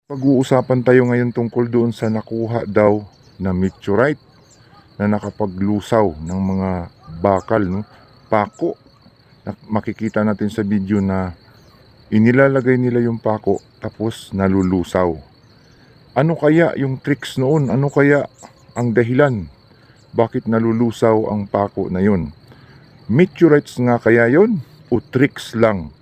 Pag-uusapan tayo ngayon tungkol doon sa nakuha daw na meteorite na nakapaglusaw ng mga bakal, no? Pako. Makikita natin sa video na inilalagay nila yung pako tapos nalulusaw. Ano kaya yung tricks noon? Ano kaya ang dahilan? Bakit nalulusaw ang pako na yun? Meteorites nga kaya yun? O tricks lang?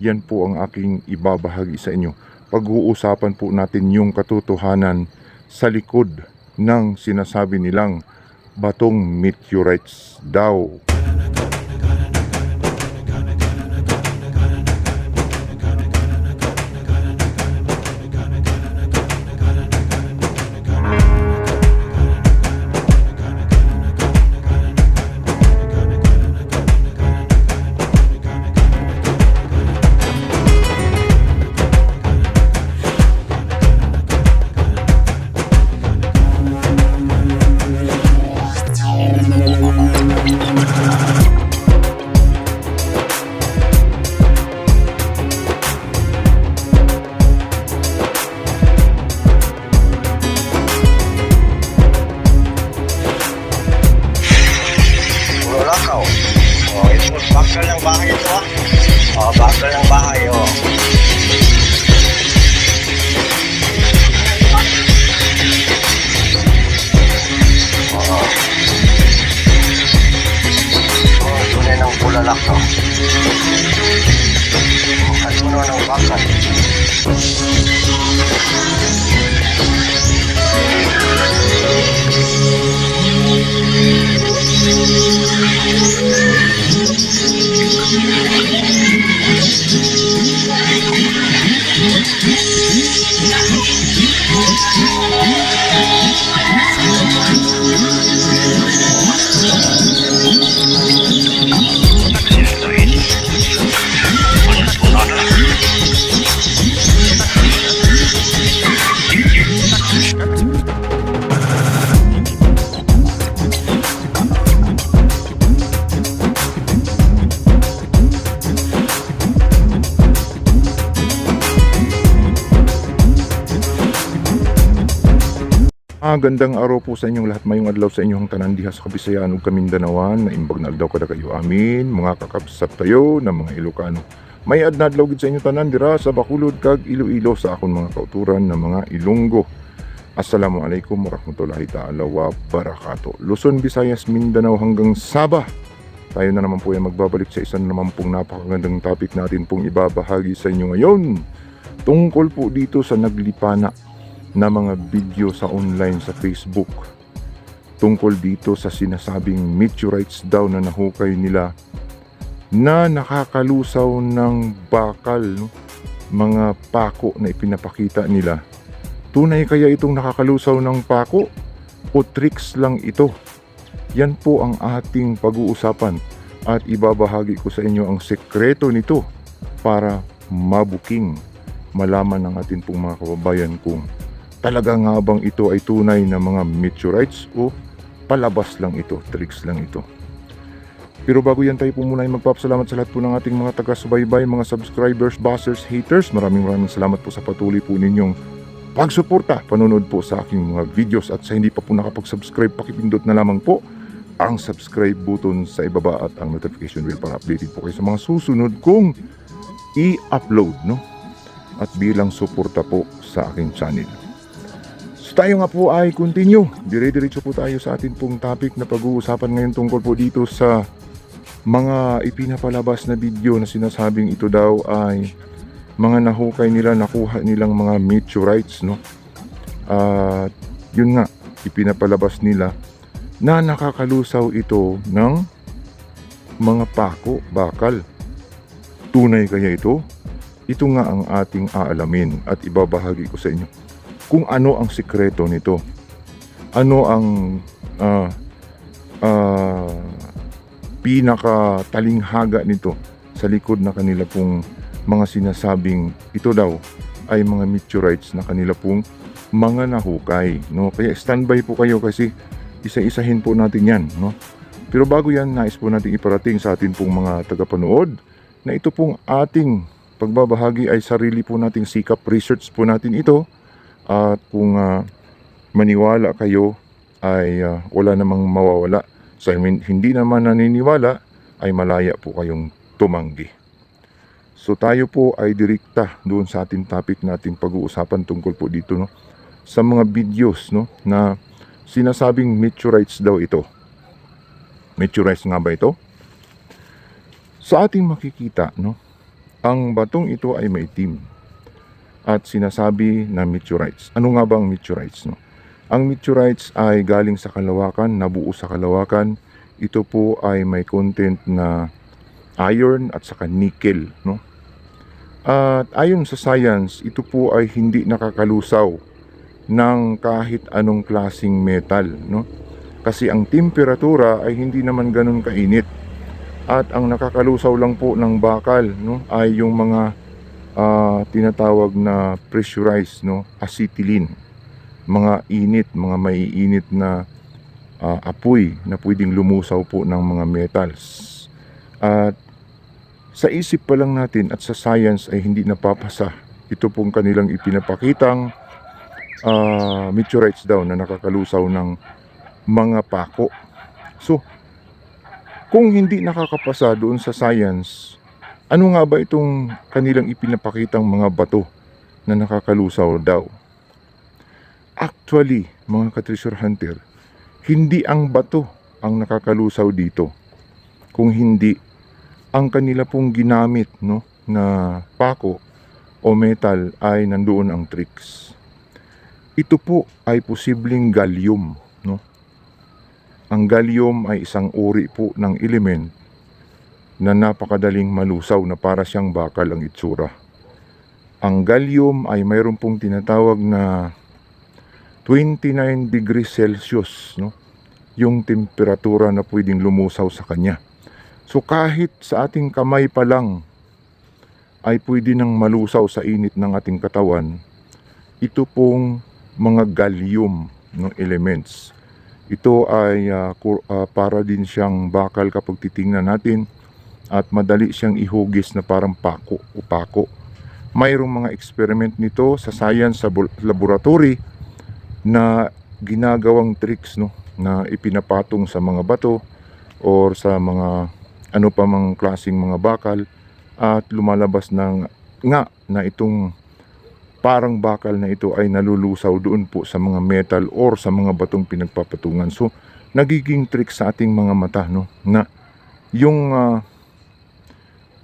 Yan po ang aking ibabahagi sa inyo. Pag-uusapan po natin yung katotohanan sa likod ng sinasabi nilang batong meteorites daw. Bakal ng bahay ito ah. Bakal ng bahay oh. Tunay ng bulalak no. At puno ng bakal. Gandang araw po sa inyong lahat, mayong adlaw sa inyong tanan diha sa Kabisayaan ug Kamindanawan. Naimbag na adlaw kada kayo amin, mga kakabsat tayo na mga Ilocano. May adlaw gid sa inyo tanan dira sa Bacolod kag Iloilo sa akon mga kauturan na mga Ilonggo. Assalamualaikum warahmatullahi taala wa barakato. Luzon, Visayas, Mindanao hanggang Sabah. Tayo na naman po ay magbabalik sa isa na naman pong napakagandang topic natin pong ibabahagi sa inyo ngayon. Tungkol po dito sa naglipana na mga video sa online sa Facebook tungkol dito sa sinasabing meteorites daw na nahukay nila na nakakalusaw ng bakal, no? Mga pako na ipinapakita nila. Tunay kaya itong nakakalusaw ng pako o tricks lang ito? Yan po ang ating pag-uusapan at ibabahagi ko sa inyo ang sekreto nito para mabuking malaman ng ating pong mga kababayan kung talaga nga bang ito ay tunay na mga meteorites o palabas lang ito, tricks lang ito. Pero bago yan tayo po muna ay magpapasalamat sa lahat po ng ating mga taga-subaybay, mga subscribers, bashers, haters. Maraming salamat po sa patuloy po ninyong pagsuporta, panonood po sa aking mga videos. At sa hindi pa po nakapag-subscribe, pakipindot na lamang po ang subscribe button sa ibaba at ang notification bell para updated po kayo sa mga susunod kong i-upload, no? At bilang suporta po sa aking channel. Tayo nga po ay continue. Dire-diretso po tayo sa atin pong topic na pag-uusapan ngayon tungkol po dito sa mga ipinapalabas na video na sinasabing ito daw ay mga nahukay nila, nakuha nilang mga meteorites, no? At yun nga, ipinapalabas nila na nakakalusaw ito ng mga pako, bakal. Tunay kaya ito? Ito nga ang ating aalamin at ibabahagi ko sa inyo kung ano ang sikreto nito. Ano ang pinakatalinghaga nito sa likod na kanila pong mga sinasabing ito daw ay mga meteorites na kanila pong mga nahukay, no? Kaya standby po kayo kasi isa-isahin po natin yan, no? Pero bago yan, nais po natin iparating sa atin pong mga tagapanood na ito pong ating pagbabahagi ay sarili po nating sikap, research po natin ito At kung maniwala kayo ay wala namang mawawala. Sa hindi naman naniniwala ay malaya po kayong tumanggi. So tayo po ay direkta doon sa ating topic natin pag-uusapan tungkol po dito, no, sa mga videos, no, na sinasabing meteorites daw ito. Meteorites nga ba ito? Sa ating makikita, no, ang batong ito ay maitim at sinasabi na meteorites. Ano nga ba ang meteorites, no? Ang meteorites ay galing sa kalawakan, nabuo sa kalawakan. Ito po ay may content na iron at saka nickel, no? At ayon sa science, ito po ay hindi nakakalusaw ng kahit anong klasing metal, no? Kasi ang temperatura ay hindi naman ganun kainit. At ang nakakalusaw lang po ng bakal, no, ay yung mga tinatawag na pressurized, no, acetylene. Mga init, mga maiinit na apoy na pwedeng lumusaw po ng mga metals. At sa isip pa lang natin at sa science ay hindi napapasa ito pong kanilang ipinapakitang meteorites daw na nakakalusaw ng mga pako. So, kung hindi nakakapasa doon sa science, ano nga ba itong kanilang ipinapakitang mga bato na nakakalusaw daw? Actually, mga ka-treasure hunter, hindi ang bato ang nakakalusaw dito. Kung hindi ang kanila pong ginamit, no, na pako o metal ay nandoon ang tricks. Ito po ay posibleng gallium, no? Ang gallium ay isang uri po ng element na napakadaling malusaw na para siyang bakal ang itsura. Ang gallium ay mayroon pong tinatawag na 29 degrees Celsius, no, yung temperatura na pwedeng lumusaw sa kanya. So kahit sa ating kamay pa lang ay pwede nang malusaw sa init ng ating katawan, ito pong mga gallium, no, elements. Ito ay para din siyang bakal kapag titingnan natin at madali siyang ihugis na parang pako o pako. Mayroong mga experiment nito sa science sa laboratory na ginagawang tricks, no, na ipinapatong sa mga bato or sa mga ano pa mang klaseng mga bakal at lumalabas ng nga na itong parang bakal na ito ay nalulusaw doon po sa mga metal or sa mga batong pinagpapatungan. So nagiging trick sa ating mga mata, no, na yung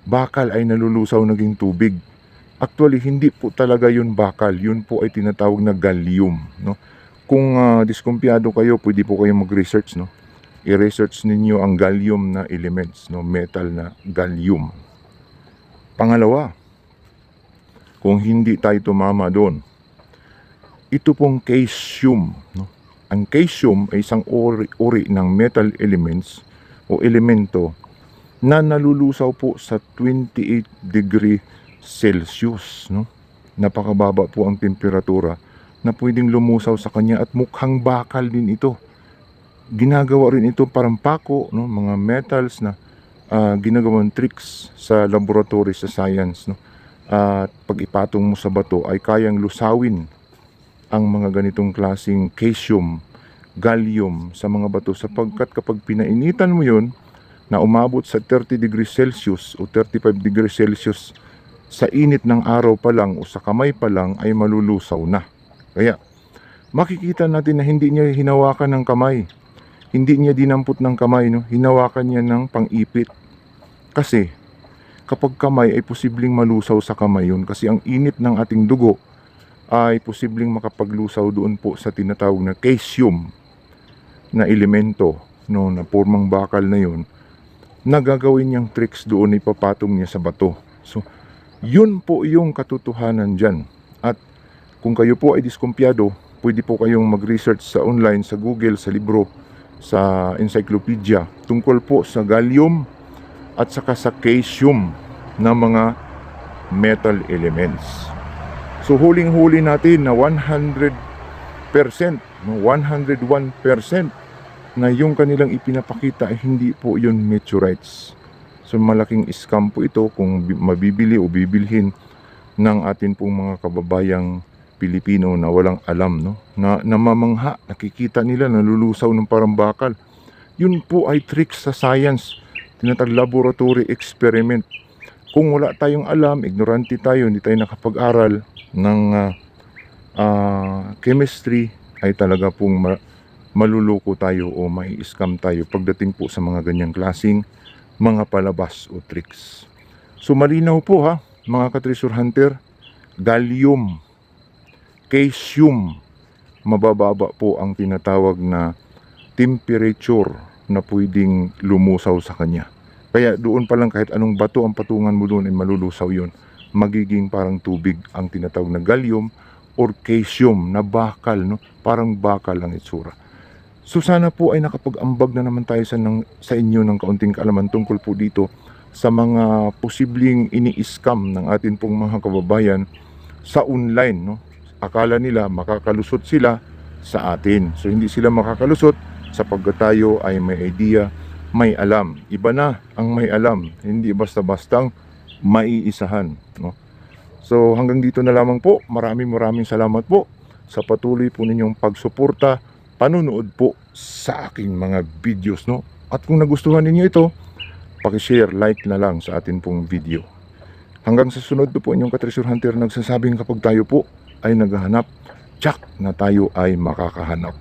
bakal ay nalulusaw naging tubig. Actually, hindi po talaga yun bakal. Yun po ay tinatawag na gallium, no? Kung diskumpiyado kayo, pwede po kayong mag-research, no? I-research ninyo ang gallium na elements, no? Metal na gallium. Pangalawa, kung hindi tayo tumama doon, ito pong caesium, no? Ang caesium ay isang uri ng metal elements o elemento na nalulusaw po sa 28 degree Celsius, no? Napakababa po ang temperatura na pwedeng lumusaw sa kanya at mukhang bakal din ito. Ginagawa rin ito parang pako, no? Mga metals na ginagawang tricks sa laboratory sa science, no? At pag ipatong mo sa bato ay kayang lusawin ang mga ganitong klaseng caesium, gallium sa mga bato sapagkat kapag pinainitan mo yun na umabot sa 30 degrees Celsius o 35 degrees Celsius sa init ng araw pa lang o sa kamay pa lang ay malulusaw na. Kaya makikita natin na hindi niya hinawakan ng kamay. Hindi niya dinampot ng kamay, no? Hinawakan niya ng pang-ipit. Kasi kapag kamay ay posibleng malusaw sa kamay yun kasi ang init ng ating dugo ay posibleng makapaglusaw doon po sa tinatawag na caesium na elemento, no, na pormang bakal na yun. Nagagawin niyang tricks doon, ipapatong niya sa bato. So yun po yung katotohanan dyan. At kung kayo po ay diskumpiyado, pwede po kayong mag-research sa online, sa Google, sa libro, sa encyclopedia tungkol po sa gallium at saka sa caesium na mga metal elements. So huling-huli natin na 100%, no, 101% na yung kanilang ipinapakita ay hindi po yun meteorites. So malaking scam po ito kung mabibili o bibilhin ng atin pong mga kababayang Pilipino na walang alam, no? Na namamangha, nakikita nila nalulusaw ng parang bakal. Yun po ay tricks sa science, tinatag laboratory experiment. Kung wala tayong alam, ignorante tayo, hindi tayo nakapag-aral ng chemistry, ay talaga pong maluluko tayo o mai-scam tayo pagdating po sa mga ganyang klaseng mga palabas o tricks. So malinaw po ha, mga ka-treasure hunter, gallium, caesium, mabababa po ang tinatawag na temperature na pwedeng lumusaw sa kanya. Kaya doon pa lang kahit anong bato ang patungan mo doon ay malulusaw yun. Magiging parang tubig ang tinatawag na gallium or caesium na bakal, no? Parang bakal ang itsura. So sana po ay nakapag-ambag na naman tayo sa inyo ng kaunting kaalaman tungkol po dito sa mga posibleng ini-scam ng atin pong mga kababayan sa online, no? Akala nila makakalusot sila sa atin. So hindi sila makakalusot sapagkat tayo ay may idea, may alam. Iba na ang may alam, hindi basta-bastang maiisahan, no? So hanggang dito na lamang po. Maraming salamat po sa patuloy po ninyong pagsuporta, panunood po sa aking mga videos, no? At kung nagustuhan ninyo ito, paki-share, like na lang sa atin pong video. Hanggang sa sunod po inyong ka-treasure hunter nagsasabing kapag tayo po ay naghahanap, tsak na tayo ay makakahanap.